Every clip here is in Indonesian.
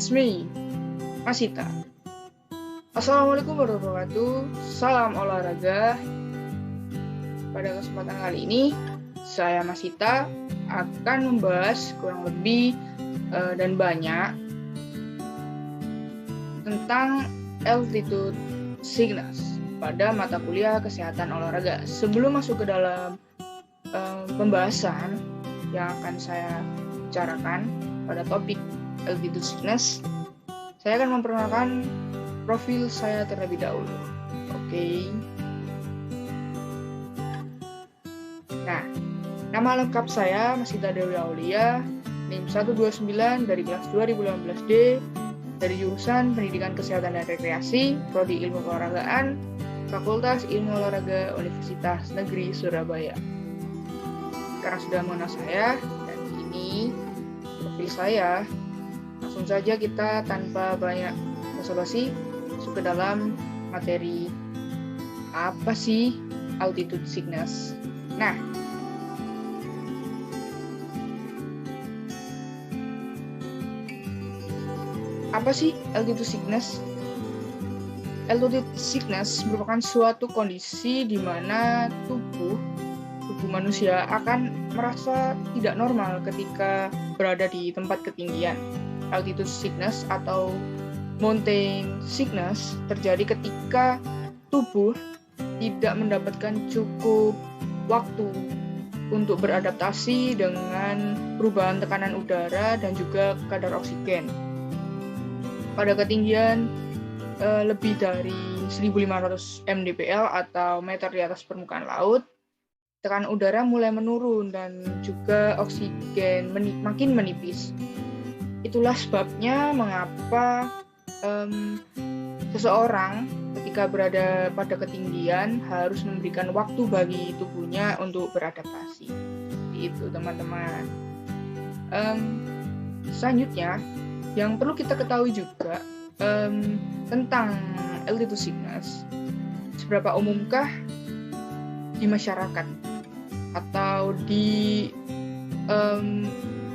it's me, Masita. Assalamualaikum warahmatullahi wabarakatuh. Salam olahraga. Pada kesempatan kali ini, saya Masita akan membahas kurang lebih dan banyak tentang altitude sickness pada mata kuliah kesehatan olahraga. Sebelum masuk ke dalam pembahasan yang akan saya bicarakan pada topik altitude sickness, saya akan memperkenalkan profil saya terlebih dahulu. Oke. Nah, nama lengkap saya Masita Dewi Aulia, NIM 129 dari kelas 2015D, dari jurusan Pendidikan Kesehatan dan Rekreasi, Prodi Ilmu Keolahragaan, Fakultas Ilmu Olahraga Universitas Negeri Surabaya. Karena sudah mengenal saya, dan ini profil saya, langsung saja kita tanpa banyak basa-basi masuk ke dalam materi. Apa sih altitude sickness? Nah, apa sih altitude sickness? Altitude sickness merupakan suatu kondisi di mana tubuh manusia akan merasa tidak normal ketika berada di tempat ketinggian. Altitude sickness atau mountain sickness terjadi ketika tubuh tidak mendapatkan cukup waktu untuk beradaptasi dengan perubahan tekanan udara dan juga kadar oksigen. Pada ketinggian lebih dari 1.500 mdpl atau meter di atas permukaan laut, tekanan udara mulai menurun dan juga oksigen makin menipis. Itulah sebabnya mengapa seseorang ketika berada pada ketinggian harus memberikan waktu bagi tubuhnya untuk beradaptasi. Itu teman-teman. Selanjutnya, yang perlu kita ketahui juga tentang altitude sickness. Seberapa umumkah di masyarakat atau di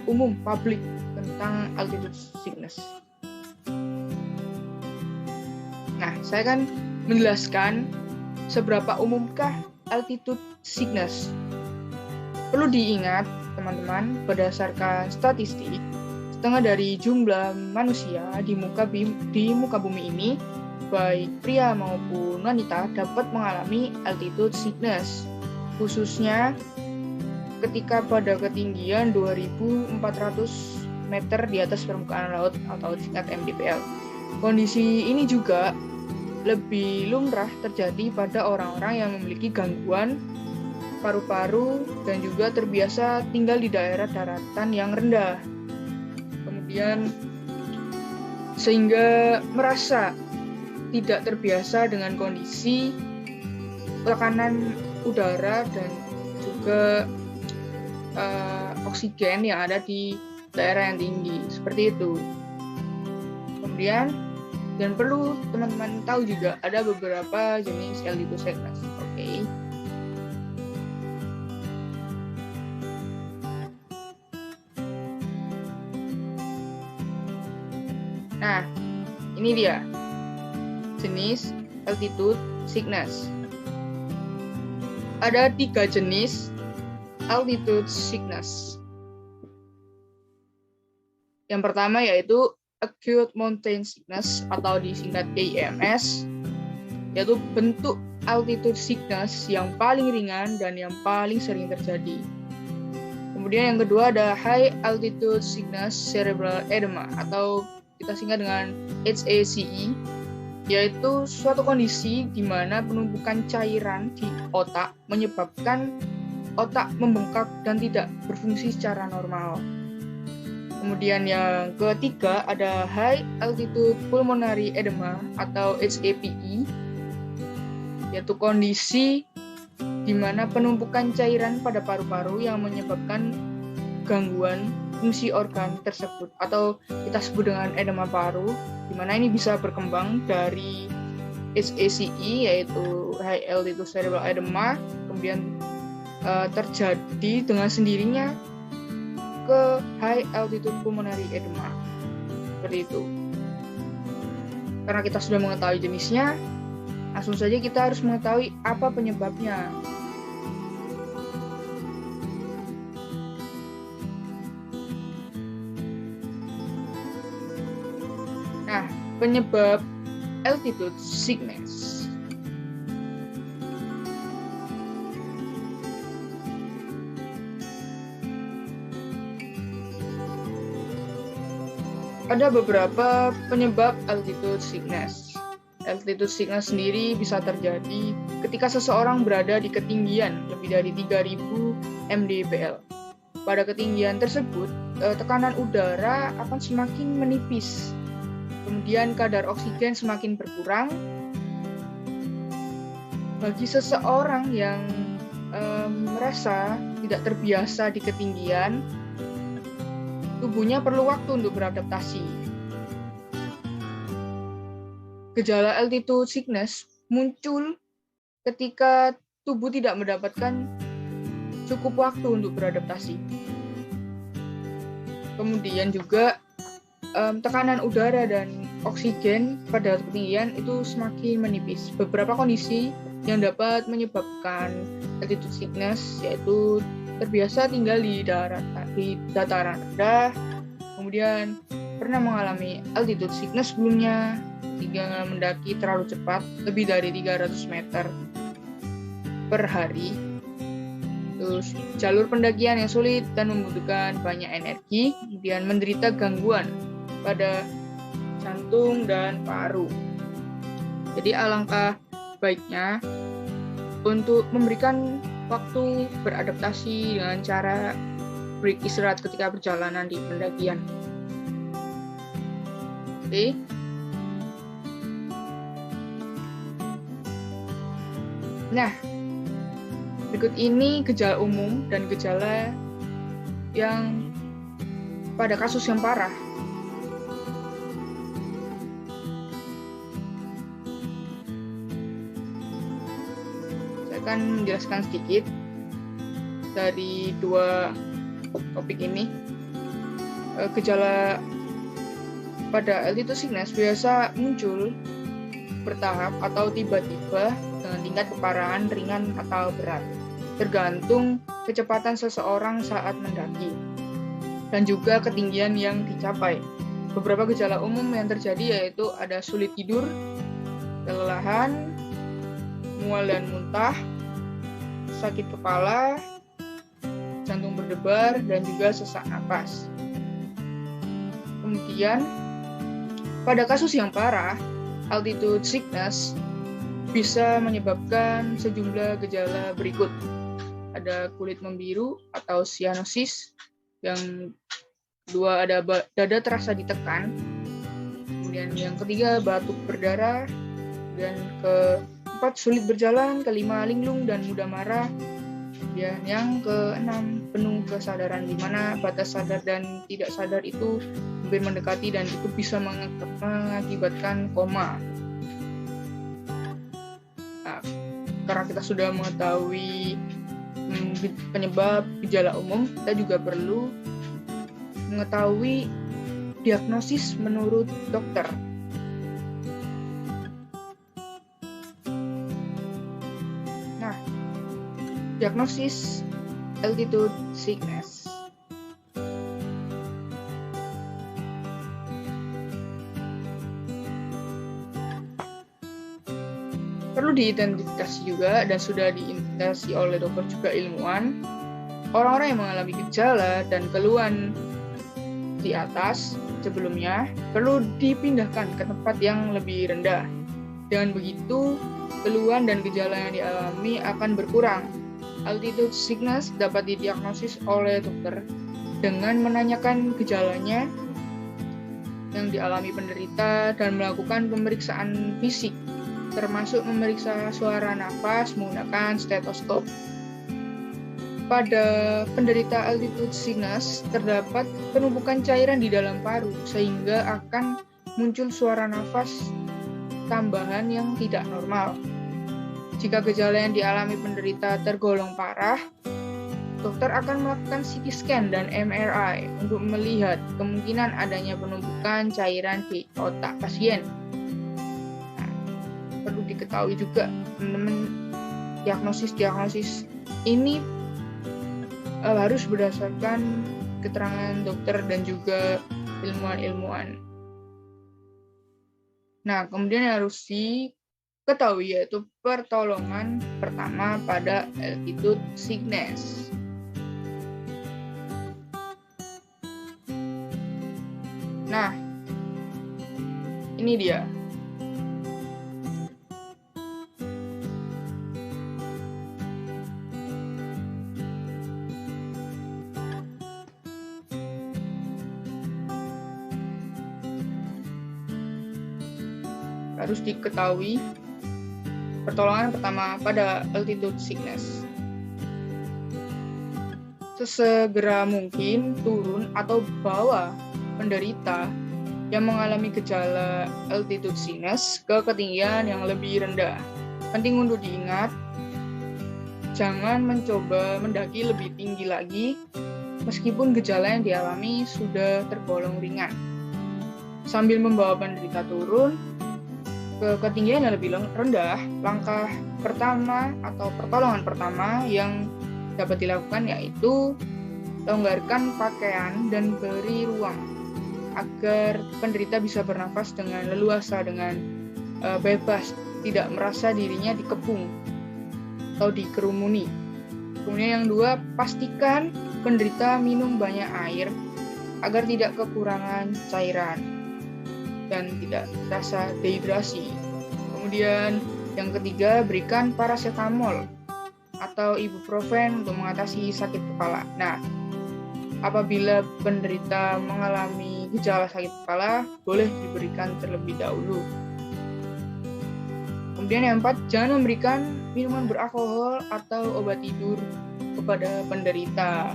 umum publik tentang altitude sickness? Nah, saya akan menjelaskan seberapa umumkah altitude sickness. Perlu diingat, teman-teman, berdasarkan statistik, setengah dari jumlah manusia di muka bumi ini, baik pria maupun wanita, dapat mengalami altitude sickness, khususnya ketika pada ketinggian 2.400 meter di atas permukaan laut atau tingkat mdpl. Kondisi ini juga lebih lumrah terjadi pada orang-orang yang memiliki gangguan paru-paru dan juga terbiasa tinggal di daerah daratan yang rendah. Kemudian sehingga merasa tidak terbiasa dengan kondisi tekanan udara dan juga oksigen yang ada di daerah yang tinggi, seperti itu. Kemudian, dan perlu teman-teman tahu juga ada beberapa jenis altitude sickness. Oke. Nah, ini dia jenis altitude sickness. Ada 3 jenis altitude sickness. Yang pertama yaitu acute mountain sickness atau disingkat AMS, yaitu bentuk altitude sickness yang paling ringan dan yang paling sering terjadi. Kemudian yang kedua ada high altitude sickness cerebral edema atau kita singkat dengan HACE, yaitu suatu kondisi di mana penumpukan cairan di otak menyebabkan otak membengkak dan tidak berfungsi secara normal. Kemudian yang ketiga ada high altitude pulmonary edema atau HAPE, yaitu kondisi di mana penumpukan cairan pada paru-paru yang menyebabkan gangguan fungsi organ tersebut atau kita sebut dengan edema paru, di mana ini bisa berkembang dari HACE yaitu high altitude cerebral edema, kemudian terjadi dengan sendirinya ke high altitude pulmonary edema, seperti itu. Karena kita sudah mengetahui jenisnya, langsung saja kita harus mengetahui apa penyebabnya. Nah, penyebab altitude sickness. Ada beberapa penyebab altitude sickness. Altitude sickness sendiri bisa terjadi ketika seseorang berada di ketinggian lebih dari 3000 mdpl. Pada ketinggian tersebut, tekanan udara akan semakin menipis. Kemudian kadar oksigen semakin berkurang. Bagi seseorang yang merasa tidak terbiasa di ketinggian, tubuhnya perlu waktu untuk beradaptasi. Gejala altitude sickness muncul ketika tubuh tidak mendapatkan cukup waktu untuk beradaptasi. Kemudian juga tekanan udara dan oksigen pada ketinggian itu semakin menipis. Beberapa kondisi yang dapat menyebabkan altitude sickness yaitu terbiasa tinggal di dataran rendah, kemudian pernah mengalami altitude sickness sebelumnya, hingga mendaki terlalu cepat, lebih dari 300 meter per hari, terus jalur pendakian yang sulit dan membutuhkan banyak energi, kemudian menderita gangguan pada jantung dan paru. Jadi alangkah baiknya untuk memberikan waktu beradaptasi dengan cara break istirahat ketika perjalanan di pendakian. Oke. Nah, berikut ini gejala umum dan gejala yang pada kasus yang parah. Akan menjelaskan sedikit dari dua topik ini. Gejala pada altitude sickness biasa muncul bertahap atau tiba-tiba dengan tingkat keparahan ringan atau berat, tergantung kecepatan seseorang saat mendaki dan juga ketinggian yang dicapai. Beberapa gejala umum yang terjadi yaitu ada sulit tidur, kelelahan, mual dan muntah, sakit kepala, jantung berdebar, dan juga sesak napas. Kemudian, pada kasus yang parah, altitude sickness bisa menyebabkan sejumlah gejala berikut. Ada kulit membiru atau cyanosis, yang kedua ada dada terasa ditekan, kemudian yang ketiga batuk berdarah, dan keempat sulit berjalan, kelima linglung dan mudah marah, dan yang keenam penuh kesadaran, di mana batas sadar dan tidak sadar itu hampir mendekati dan itu bisa mengakibatkan koma. Nah, karena kita sudah mengetahui penyebab gejala umum, kita juga perlu mengetahui diagnosis menurut dokter. Nah, diagnosis altitude sickness. Perlu diidentifikasi juga dan sudah diidentifikasi oleh dokter juga ilmuwan. Orang-orang yang mengalami gejala dan keluhan di atas sebelumnya perlu dipindahkan ke tempat yang lebih rendah. Dengan begitu, keluhan dan gejala yang dialami akan berkurang. Altitude sickness dapat didiagnosis oleh dokter dengan menanyakan gejalanya yang dialami penderita dan melakukan pemeriksaan fisik, termasuk memeriksa suara nafas menggunakan stetoskop. Pada penderita altitude sickness terdapat penumpukan cairan di dalam paru sehingga akan muncul suara nafas tambahan yang tidak normal. Jika gejala yang dialami penderita tergolong parah, dokter akan melakukan CT scan dan MRI untuk melihat kemungkinan adanya penumpukan cairan di otak pasien. perlu diketahui juga teman-teman, diagnosis ini harus berdasarkan keterangan dokter dan juga ilmuwan-ilmuwan. Nah, kemudian yang harus diketahui yaitu pertolongan pertama pada altitude sickness. Nah, ini dia. Harus diketahui pertolongan pertama pada altitude sickness. Sesegera mungkin turun atau bawa penderita yang mengalami gejala altitude sickness ke ketinggian yang lebih rendah. Penting untuk diingat, jangan mencoba mendaki lebih tinggi lagi meskipun gejala yang dialami sudah tergolong ringan. Sambil membawa penderita turun ke ketinggian yang lebih rendah, langkah pertama atau pertolongan pertama yang dapat dilakukan yaitu longgarkan pakaian dan beri ruang agar penderita bisa bernafas dengan leluasa, dengan bebas, tidak merasa dirinya dikepung atau dikerumuni. Kemudian yang kedua, pastikan penderita minum banyak air agar tidak kekurangan cairan dan tidak rasa dehidrasi. Kemudian yang ketiga, berikan paracetamol atau ibuprofen untuk mengatasi sakit kepala. Nah, apabila penderita mengalami gejala sakit kepala, boleh diberikan terlebih dahulu. Kemudian yang keempat, jangan memberikan minuman beralkohol atau obat tidur kepada penderita.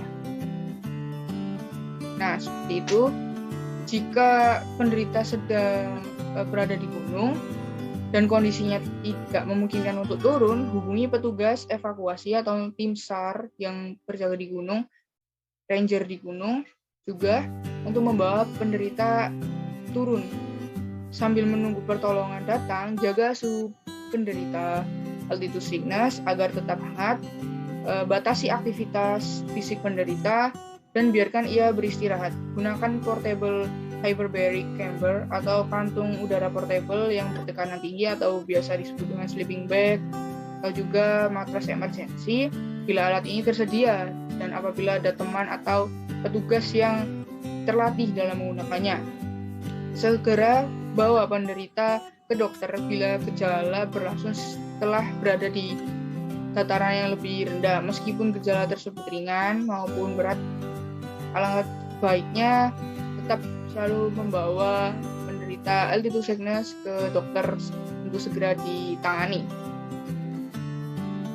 Nah, seperti itu. Jika penderita sedang berada di gunung dan kondisinya tidak memungkinkan untuk turun, hubungi petugas evakuasi atau tim SAR yang berjaga di gunung, ranger di gunung juga untuk membawa penderita turun. Sambil menunggu pertolongan datang, jaga suhu penderita altitude sickness agar tetap hangat, batasi aktivitas fisik penderita, dan biarkan ia beristirahat. Gunakan portable hyperbaric chamber atau kantung udara portable yang bertekanan tinggi atau biasa disebut dengan sleeping bag, atau juga matras emergency bila alat ini tersedia dan apabila ada teman atau petugas yang terlatih dalam menggunakannya. Segera bawa penderita ke dokter bila gejala berlangsung setelah berada di dataran yang lebih rendah. Meskipun gejala tersebut ringan maupun berat, alangkah baiknya tetap selalu membawa penderita altitude sickness ke dokter untuk segera ditangani.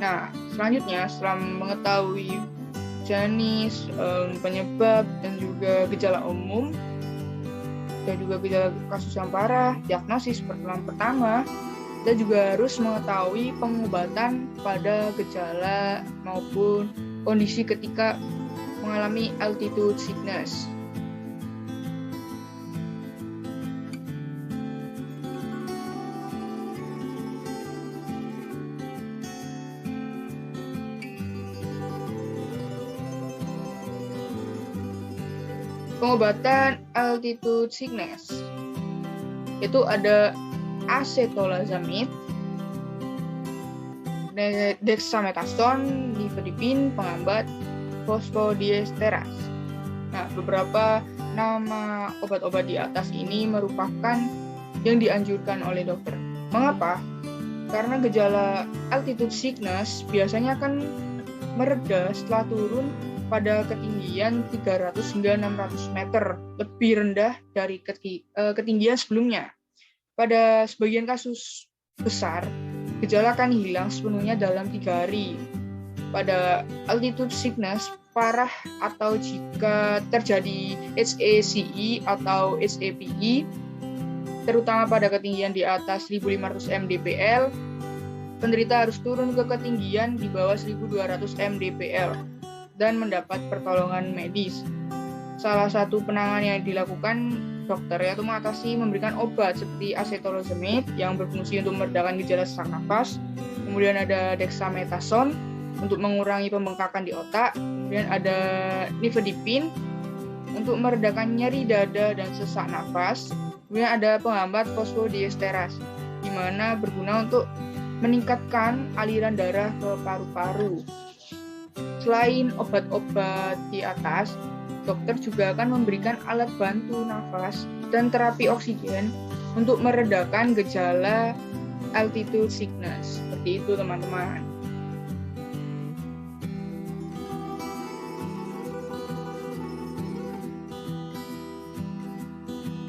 Nah, selanjutnya setelah mengetahui jenis, penyebab, dan juga gejala umum, dan juga gejala kasus yang parah, diagnosis pertolongan pertama, kita juga harus mengetahui pengobatan pada gejala maupun kondisi ketika mengalami altitude sickness. Pengobatan altitude sickness itu ada acetolazamid, dexamethasone, nifedipine, penghambat fosfodiesterase. Nah, beberapa nama obat-obat di atas ini merupakan yang dianjurkan oleh dokter. Mengapa? Karena gejala altitude sickness biasanya akan mereda setelah turun pada ketinggian 300 hingga 600 meter, lebih rendah dari ketinggian sebelumnya. Pada sebagian kasus besar, gejala akan hilang sepenuhnya dalam 3 hari. Pada altitude sickness parah atau jika terjadi HACE atau HAPE, terutama pada ketinggian di atas 1.500 mdpl, penderita harus turun ke ketinggian di bawah 1.200 mdpl dan mendapat pertolongan medis. Salah satu penanganan yang dilakukan dokter, yaitu mengatasi memberikan obat seperti acetazolamide yang berfungsi untuk meredakan gejala sesak nafas. Kemudian ada dexamethasone untuk mengurangi pembengkakan di otak. Kemudian ada nifedipine untuk meredakan nyeri dada dan sesak nafas. Kemudian ada penghambat fosfodiesterase, di mana berguna untuk meningkatkan aliran darah ke paru-paru. Selain obat-obat di atas, dokter juga akan memberikan alat bantu nafas dan terapi oksigen untuk meredakan gejala altitude sickness. Seperti itu, teman-teman.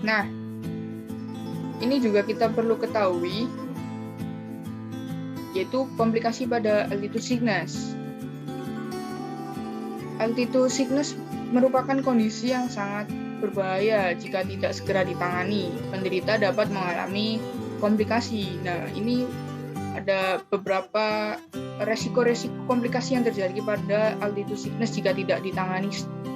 Nah, ini juga kita perlu ketahui, yaitu komplikasi pada altitude sickness. Altitude sickness merupakan kondisi yang sangat berbahaya jika tidak segera ditangani. Penderita dapat mengalami komplikasi. Nah, ini ada beberapa resiko-resiko komplikasi yang terjadi pada altitude sickness jika tidak ditangani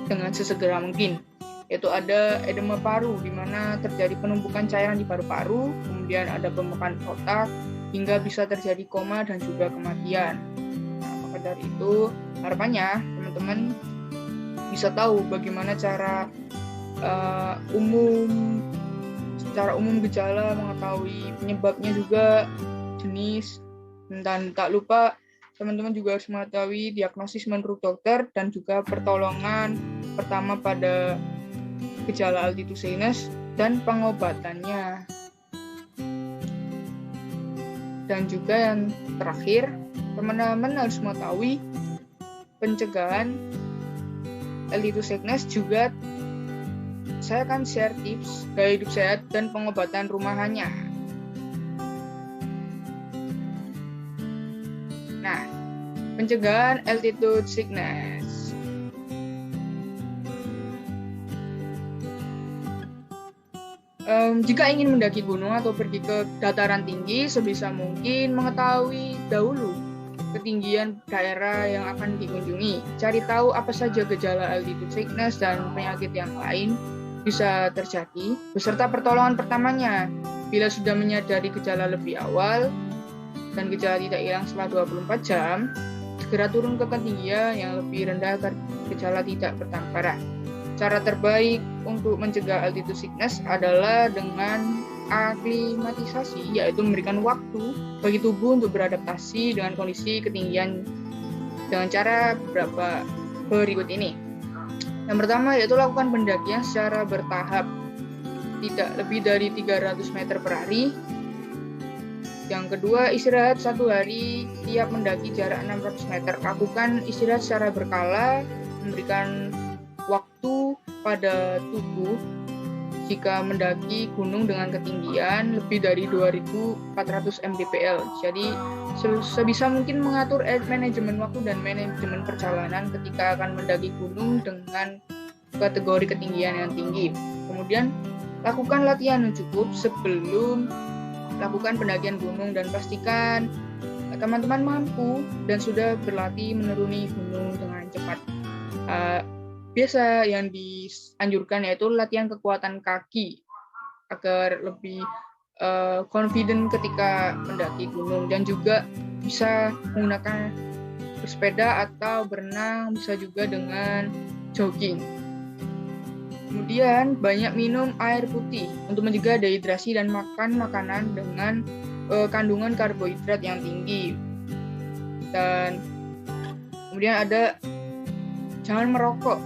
dengan sesegera mungkin. Yaitu ada edema paru, di mana terjadi penumpukan cairan di paru-paru, kemudian ada pembengkakan otak, hingga bisa terjadi koma dan juga kematian. Nah, maka dari itu, harapannya teman-teman bisa tahu bagaimana secara umum gejala, mengetahui penyebabnya juga, jenis, dan tak lupa teman-teman juga harus mengetahui diagnosis menurut dokter dan juga pertolongan pertama pada gejala altitude sickness dan pengobatannya. Dan juga yang terakhir, teman-teman harus mengetahui pencegahan altitude sickness juga. Saya akan share tips gaya hidup sehat dan pengobatan rumahannya. Nah, pencegahan altitude sickness. Jika ingin mendaki gunung atau pergi ke dataran tinggi, sebisa mungkin mengetahui dahulu ketinggian daerah yang akan dikunjungi. Cari tahu apa saja gejala altitude sickness dan penyakit yang lain bisa terjadi, beserta pertolongan pertamanya. Bila sudah menyadari gejala lebih awal dan gejala tidak hilang setelah 24 jam, segera turun ke ketinggian yang lebih rendah agar gejala tidak bertambah parah. Cara terbaik untuk mencegah altitude sickness adalah dengan aklimatisasi, yaitu memberikan waktu bagi tubuh untuk beradaptasi dengan kondisi ketinggian dengan cara beberapa berikut ini. Yang pertama yaitu lakukan pendakian secara bertahap, tidak lebih dari 300 meter per hari. Yang kedua, istirahat 1 hari tiap mendaki jarak 600 meter. Lakukan istirahat secara berkala, memberikan waktu pada tubuh jika mendaki gunung dengan ketinggian lebih dari 2.400 mdpl. Jadi sebisa mungkin mengatur manajemen waktu dan manajemen perjalanan ketika akan mendaki gunung dengan kategori ketinggian yang tinggi. Kemudian lakukan latihan yang cukup sebelum lakukan pendakian gunung dan pastikan teman-teman mampu dan sudah berlatih menuruni gunung dengan cepat. Biasa yang dianjurkan yaitu latihan kekuatan kaki agar lebih confident ketika mendaki gunung, dan juga bisa menggunakan bersepeda atau berenang, bisa juga dengan jogging. Kemudian banyak minum air putih untuk mencegah dehidrasi dan makan makanan dengan kandungan karbohidrat yang tinggi. Dan kemudian ada jangan merokok,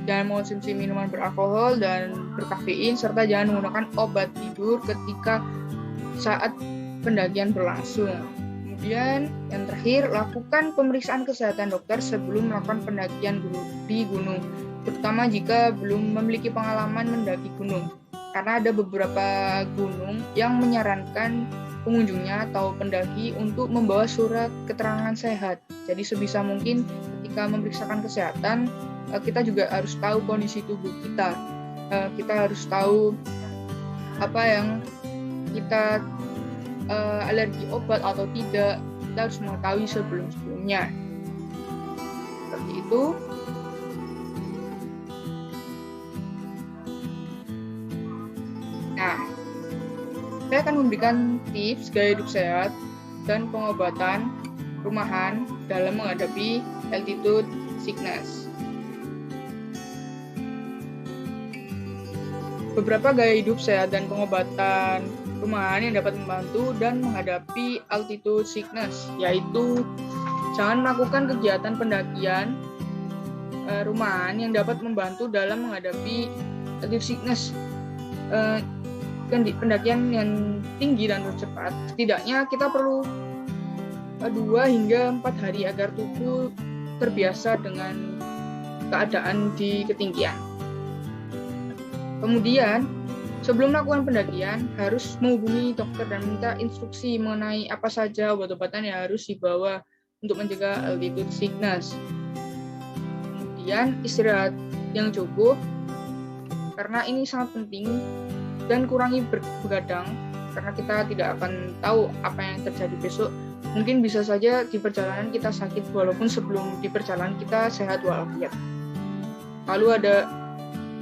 jangan mengonsumsi minuman beralkohol dan berkafein, serta jangan menggunakan obat tidur ketika saat pendakian berlangsung. Kemudian yang terakhir, lakukan pemeriksaan kesehatan dokter sebelum melakukan pendakian di gunung, terutama jika belum memiliki pengalaman mendaki gunung. Karena ada beberapa gunung yang menyarankan pengunjungnya atau pendaki untuk membawa surat keterangan sehat. Jadi sebisa mungkin ketika memeriksakan kesehatan, kita juga harus tahu kondisi tubuh kita. Kita harus tahu apa yang kita alergi obat atau tidak. Kita harus mengetahui sebelum-sebelumnya. Seperti itu. Saya akan memberikan tips gaya hidup sehat dan pengobatan rumahan dalam menghadapi altitude sickness. Beberapa gaya hidup sehat dan pengobatan rumahan yang dapat membantu dan menghadapi altitude sickness, yaitu jangan melakukan kegiatan pendakian rumahan yang dapat membantu dalam menghadapi altitude sickness. Pendakian yang tinggi dan cepat, setidaknya kita perlu 2 hingga 4 hari agar tubuh terbiasa dengan keadaan di ketinggian. Kemudian, sebelum melakukan pendakian, harus menghubungi dokter dan minta instruksi mengenai apa saja obat-obatan yang harus dibawa untuk mencegah altitude sickness. Kemudian, istirahat yang cukup, karena ini sangat penting, dan kurangi begadang, karena kita tidak akan tahu apa yang terjadi besok. Mungkin bisa saja di perjalanan kita sakit, walaupun sebelum di perjalanan kita sehat walafiat. Lalu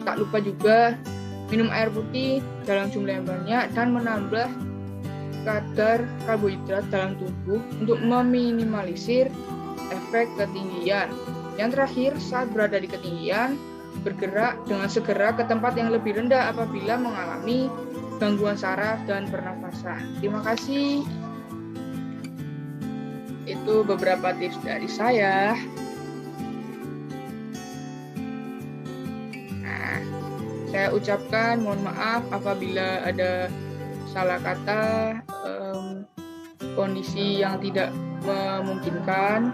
tak lupa juga minum air putih dalam jumlah yang banyak dan menambah kadar karbohidrat dalam tubuh untuk meminimalisir efek ketinggian. Yang terakhir, saat berada di ketinggian, bergerak dengan segera ke tempat yang lebih rendah apabila mengalami gangguan saraf dan pernafasan. Terima kasih. Itu beberapa tips dari saya. Nah, saya ucapkan mohon maaf apabila ada salah kata, kondisi yang tidak memungkinkan,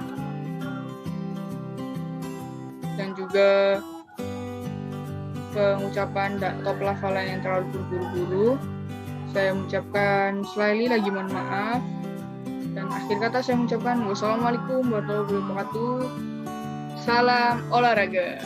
dan juga pengucapan atau pelafalan yang terlalu berburu-buru. Saya mengucapkan sekali lagi mohon maaf. Dan akhir kata saya mengucapkan wassalamualaikum warahmatullahi wabarakatuh. Salam olahraga.